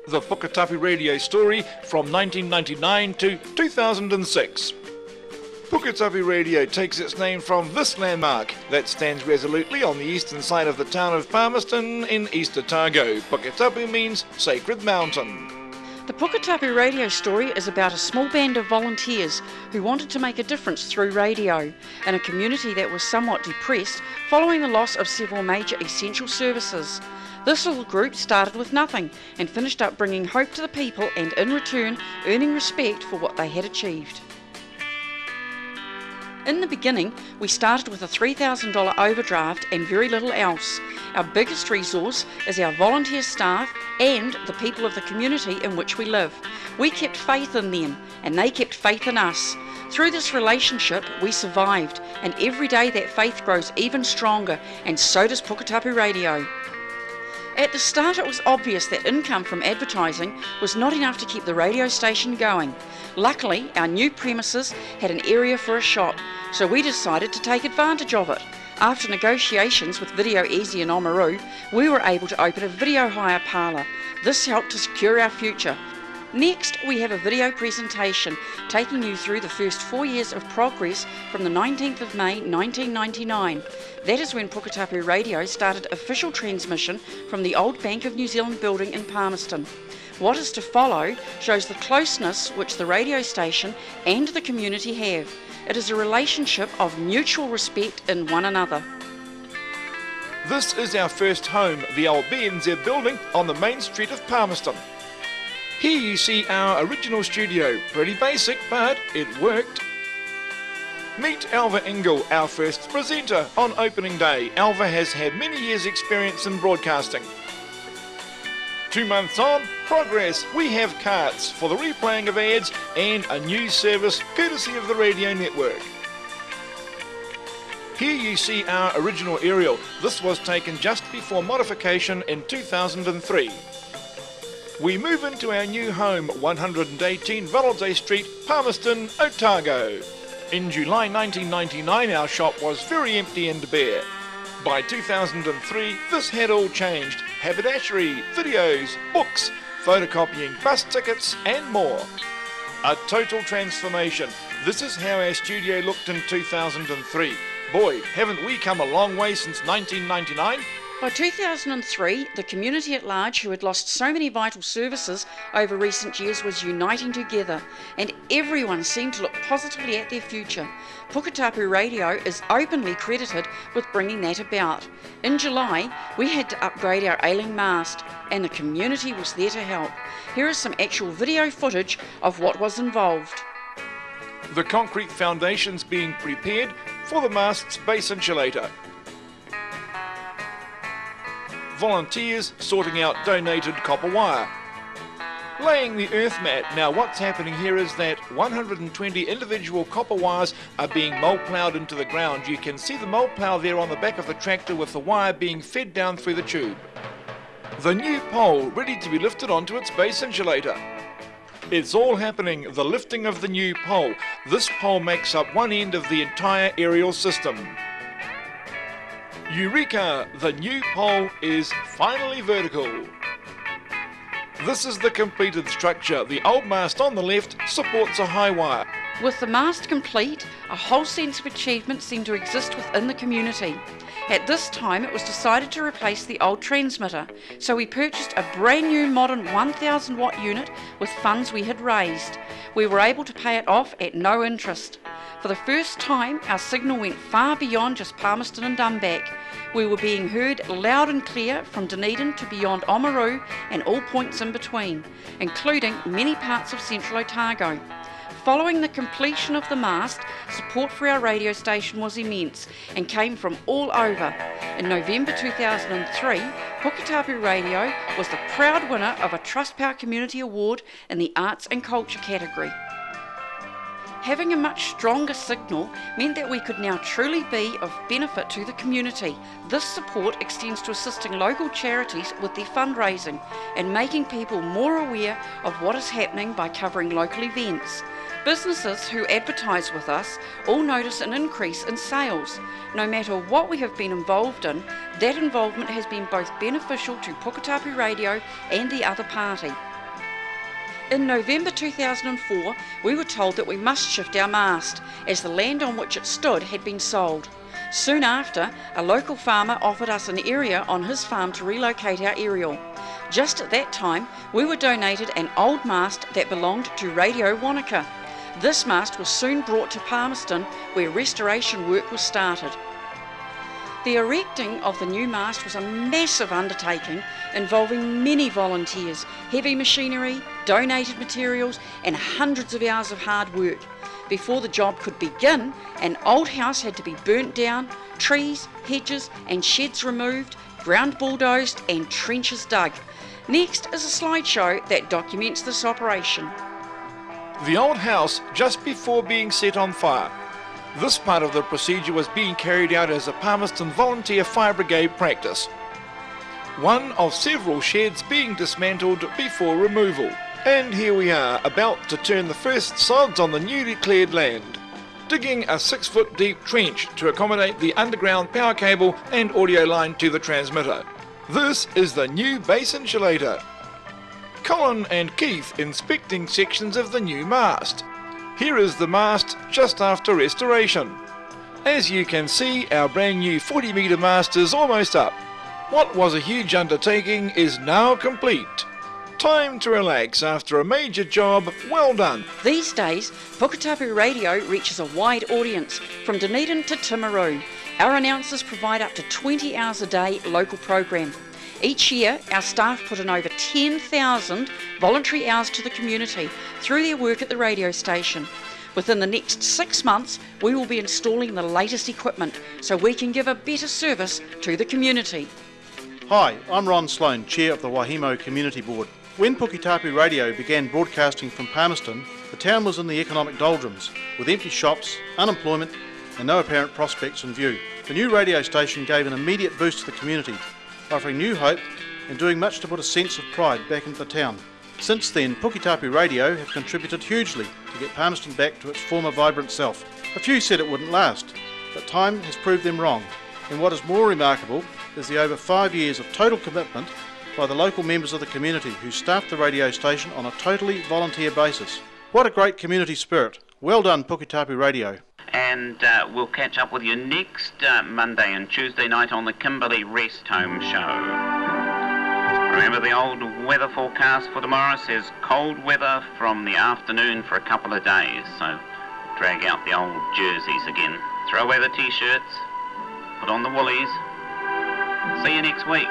The Puketapu radio story from 1999 to 2006. Puketapu Radio takes its name from this landmark that stands resolutely on the eastern side of the town of Palmerston in East Otago. Puketapu means sacred mountain. The Puketapu radio story is about a small band of volunteers who wanted to make a difference through radio in a community that was somewhat depressed following the loss of several major essential services. This little group started with nothing and finished up bringing hope to the people and in return earning respect for what they had achieved. In the beginning, we started with a $3,000 overdraft and very little else. Our biggest resource is our volunteer staff and the people of the community in which we live. We kept faith in them and they kept faith in us. Through this relationship, we survived, and every day that faith grows even stronger, and so does Puketapu Radio. At the start, it was obvious that income from advertising was not enough to keep the radio station going. Luckily, our new premises had an area for a shop, so we decided to take advantage of it. After negotiations with Video Easy in Oamaru, we were able to open a video hire parlour. This helped to secure our future. Next, we have a video presentation taking you through the first 4 years of progress from the 19th of May 1999. That is when Puketapu Radio started official transmission from the old Bank of New Zealand building in Palmerston. What is to follow shows the closeness which the radio station and the community have. It is a relationship of mutual respect in one another. This is our first home, the old BNZ building on the main street of Palmerston. Here you see our original studio, pretty basic, but it worked. Meet Alva Engel, our first presenter on opening day. Alva has had many years' experience in broadcasting. 2 months on, progress. We have carts for the replaying of ads and a news service courtesy of the radio network. Here you see our original aerial. This was taken just before modification in 2003. We move into our new home, 118 Valade Street, Palmerston, Otago. In July 1999, our shop was very empty and bare. By 2003, this had all changed. Haberdashery, videos, books, photocopying, bus tickets, and more. A total transformation. This is how our studio looked in 2003. Boy, haven't we come a long way since 1999? By 2003, the community at large, who had lost so many vital services over recent years, was uniting together, and everyone seemed to look positively at their future. Puketapu Radio is openly credited with bringing that about. In July, we had to upgrade our ailing mast, and the community was there to help. Here is some actual video footage of what was involved. The concrete foundations being prepared for the mast's base insulator. Volunteers sorting out donated copper wire. Laying the earth mat. Now what's happening here is that 120 individual copper wires are being mole ploughed into the ground. You can see the mole plough there on the back of the tractor with the wire being fed down through the tube. The new pole ready to be lifted onto its base insulator. It's all happening, the lifting of the new pole. This pole makes up one end of the entire aerial system. Eureka! The new pole is finally vertical. This is the completed structure. The old mast on the left supports a high wire. With the mast complete, a whole sense of achievement seemed to exist within the community. At this time, it was decided to replace the old transmitter, so we purchased a brand new modern 1000 watt unit with funds we had raised. We were able to pay it off at no interest. For the first time, our signal went far beyond just Palmerston and Dunback. We were being heard loud and clear from Dunedin to beyond Oamaru and all points in between, including many parts of central Otago. Following the completion of the mast, support for our radio station was immense and came from all over. In November 2003, Puketapu Radio was the proud winner of a Trustpower Community Award in the Arts and Culture category. Having a much stronger signal meant that we could now truly be of benefit to the community. This support extends to assisting local charities with their fundraising and making people more aware of what is happening by covering local events. Businesses who advertise with us all notice an increase in sales. No matter what we have been involved in, that involvement has been both beneficial to Puketapu Radio and the other party. In November 2004, we were told that we must shift our mast, as the land on which it stood had been sold. Soon after, a local farmer offered us an area on his farm to relocate our aerial. Just at that time, we were donated an old mast that belonged to Radio Wanaka. This mast was soon brought to Palmerston, where restoration work was started. The erecting of the new mast was a massive undertaking involving many volunteers, heavy machinery, donated materials and hundreds of hours of hard work. Before the job could begin, an old house had to be burnt down, trees, hedges and sheds removed, ground bulldozed and trenches dug. Next is a slideshow that documents this operation. The old house just before being set on fire. This part of the procedure was being carried out as a Palmerston Volunteer Fire Brigade practice. One of several sheds being dismantled before removal. And here we are, about to turn the first sods on the newly cleared land. Digging a 6-foot deep trench to accommodate the underground power cable and audio line to the transmitter. This is the new base insulator. Colin and Keith inspecting sections of the new mast. Here is the mast just after restoration. As you can see, our brand new 40-metre mast is almost up. What was a huge undertaking is now complete. Time to relax after a major job well done. These days, Puketapu Radio reaches a wide audience, from Dunedin to Timaru. Our announcers provide up to 20 hours a day local program. Each year, our staff put in over 10,000 voluntary hours to the community through their work at the radio station. Within the next 6 months, we will be installing the latest equipment so we can give a better service to the community. Hi, I'm Ron Sloan, Chair of the Wahimo Community Board. When Puketapu Radio began broadcasting from Palmerston, the town was in the economic doldrums, with empty shops, unemployment and no apparent prospects in view. The new radio station gave an immediate boost to the community, offering new hope and doing much to put a sense of pride back into the town. Since then, Puketapu Radio have contributed hugely to get Palmerston back to its former vibrant self. A few said it wouldn't last, but time has proved them wrong. And what is more remarkable is the over 5 years of total commitment by the local members of the community who staffed the radio station on a totally volunteer basis. What a great community spirit. Well done, Puketapu Radio. And we'll catch up with you next Monday and Tuesday night on the Kimberley Rest Home Show. Remember, the old weather forecast for tomorrow says cold weather from the afternoon for a couple of days, so drag out the old jerseys again. Throw away the t-shirts, put on the woolies. See you next week.